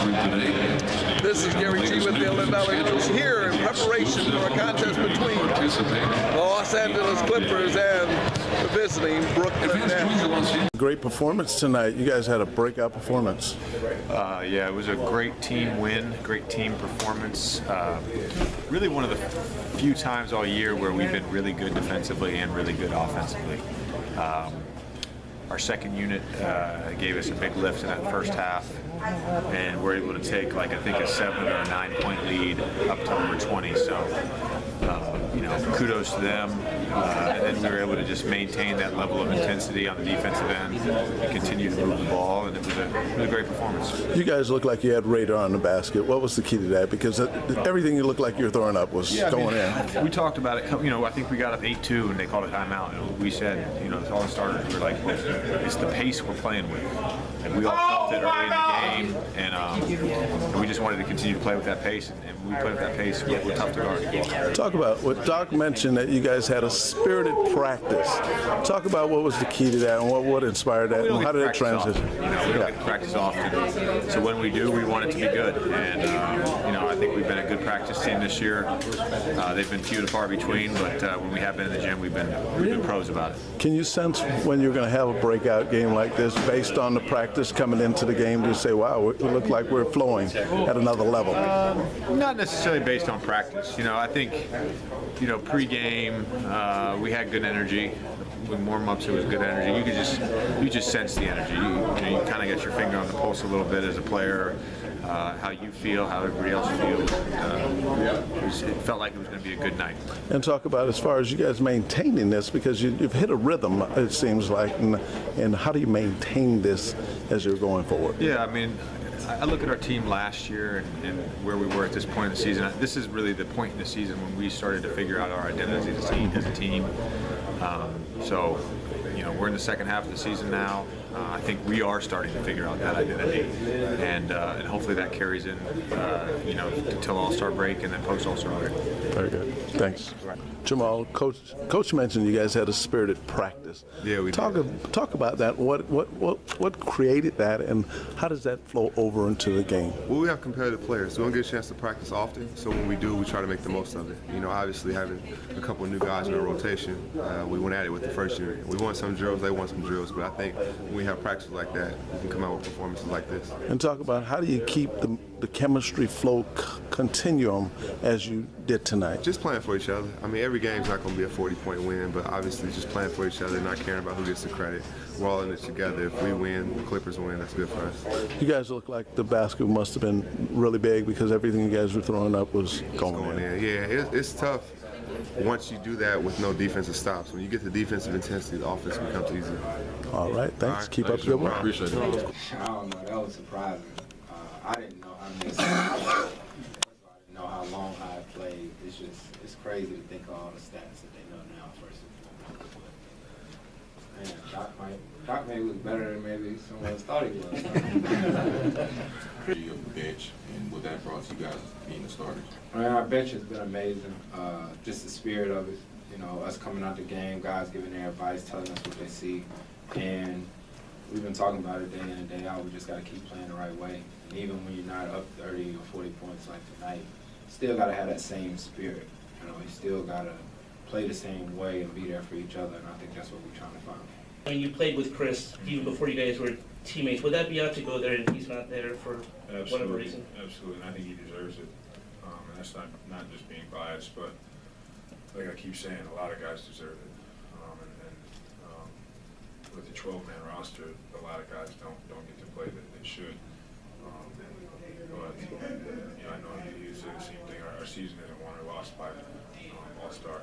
This is Gary G with the Inland Valley News here in preparation for a contest between the Los Angeles Clippers and the visiting Brooklyn Nets. Great performance tonight. You guys had a breakout performance. Yeah, it was a great team win, great team performance. Really one of the few times all year where we've been really good defensively and really good offensively. Our second unit gave us a big lift in that first half, and we're able to take, like, I think a 7 or a 9 point lead up to over 20. So, you know, kudos to them. And then we were able to just maintain that level of intensity on the defensive end and continue to move the ball, and it was a great performance. You guys looked like you had radar on the basket. What was the key to that? Because everything you looked like you were throwing up was going in. We talked about it. You know, I think we got up 8-2 and they called a timeout. And we said, you know, all the starters were like, well, it's the pace we're playing with. And we all felt it early in the game, and we just wanted to continue to play with that pace. And we play with that pace. We're tough to guard. Talk about what Doc mentioned, that you guys had a spirited practice. Talk about what was the key to that and what inspired that, and how did it transition? You know, we don't get to practice often, so when we do, we want it to be good. And you know, I think we've been a good practice team this year. They've been few and far between, but when we have been in the gym, we've been pros about it. Can you sense when you're going to have a breakout game like this, based on the practice coming into the game, to say, wow, it looked like we're flowing at another level? Not necessarily based on practice. You know, I think, you know, pre-game we had good energy. With warm-ups, it was good energy. You just sense the energy. You kind of get your finger on the pulse a little bit as a player. How you feel, how everybody else feels. It felt like it was going to be a good night. And talk about, as far as you guys maintaining this, because you've hit a rhythm, it seems like, and how do you maintain this as you're going forward? Yeah, I mean, I look at our team last year and where we were at this point in the season. This is really the point in the season when we started to figure out our identity as a team. So, you know, we're in the second half of the season now. I think we are starting to figure out that identity, and hopefully that carries in, you know, until All-Star break and then post-All-Star break. Very good. Thanks. Right. Jamal, Coach mentioned you guys had a spirited practice. Yeah, we talk about that. What created that, and how does that flow over into the game? Well, we have competitive players. We don't get a chance to practice often, so when we do, we try to make the most of it. You know, obviously having a couple of new guys in our rotation, we went at it with the first unit. We won some drills, they won some drills, but I think when we have practice like that, we can come out with performances like this. And talk about, how do you keep the chemistry flow continuum as you did tonight? Just playing for each other. I mean, every game's not going to be a 40-point win, but obviously just playing for each other, not caring about who gets the credit. We're all in it together. If we win, the Clippers win, that's good for us. You guys look like the basket must have been really big, because everything you guys were throwing up was going in. Yeah, it's tough once you do that with no defensive stops. When you get the defensive intensity, the offense becomes easier. All right, thanks. All right, Keep up the good work. Appreciate it. I don't know. That was surprising. I didn't know how many stats I played. I didn't know how long I played. It's crazy to think of all the stats that they know now, first and foremost. Man, Doc may look better than maybe someone else thought he was. Your bench, and what that brought you guys being the starters? I mean, our bench has been amazing. Just the spirit of it. You know, us coming out the game, guys giving their advice, telling us what they see, and we've been talking about it day in and day out. We just got to keep playing the right way. And even when you're not up 30 or 40 points like tonight, still got to have that same spirit. You know, you still got to play the same way and be there for each other, and I think that's what we're trying to find. I mean, you played with Chris even before you guys were teammates. Would that be out to go there and he's not there for whatever reason? Absolutely, and I think he deserves it. And that's not just being biased, but like I keep saying, a lot of guys deserve it. With the 12-man roster, a lot of guys don't get to play that they should. But you know, I know you say the same thing. Our season isn't won or lost by all-star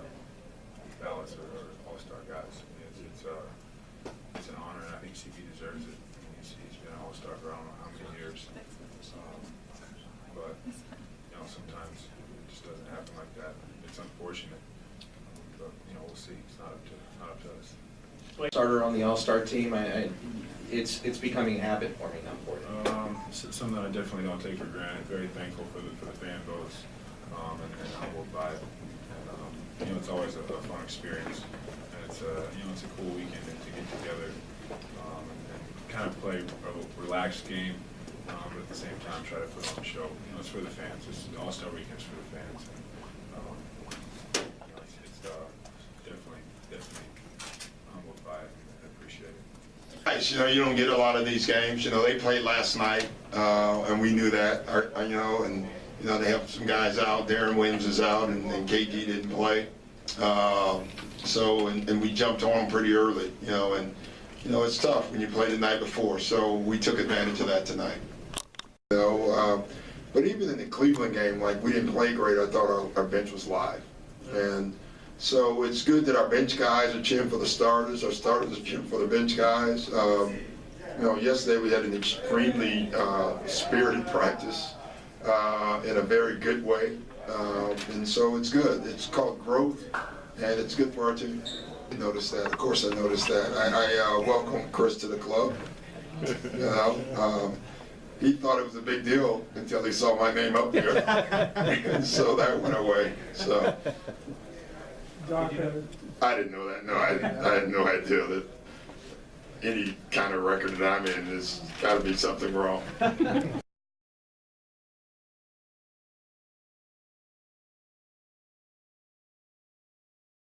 ballots or all-star guys. It's an honor, and I think CP deserves it. He's been an all-star for I don't know how many years. But you know, sometimes it just doesn't happen like that. It's unfortunate, but you know, we'll see. It's not up to us. Starter on the All-Star team, it's becoming a habit forming now for you. Something that I definitely don't take for granted. Very thankful for the fan votes, and humbled by it. And, you know, it's always a fun experience, and it's a cool weekend to get together and kind of play a relaxed game but at the same time try to put on a show. You know, it's for the fans. It's All-Star Weekend's for the fans. And, it's definitely humbled by it. I appreciate it. Nice, you know, you don't get a lot of these games. You know, they played last night, and we knew that. You know, and you know they have some guys out. Darren Williams is out, and KG didn't play. So we jumped on them pretty early. You know, and you know it's tough when you play the night before. So we took advantage of that tonight. You know, but even in the Cleveland game, like we didn't play great. I thought our bench was live, and so it's good that our bench guys are cheering for the starters. Our starters are cheering for the bench guys. You know, yesterday we had an extremely spirited practice in a very good way, and so it's good. It's called growth, and it's good for our team. I noticed that. Of course, I noticed that. I welcome Chris to the club. You know, he thought it was a big deal until he saw my name up there, and so that went away. So. I didn't know that. No, I had no idea that any kind of record that I'm in has got to be something wrong.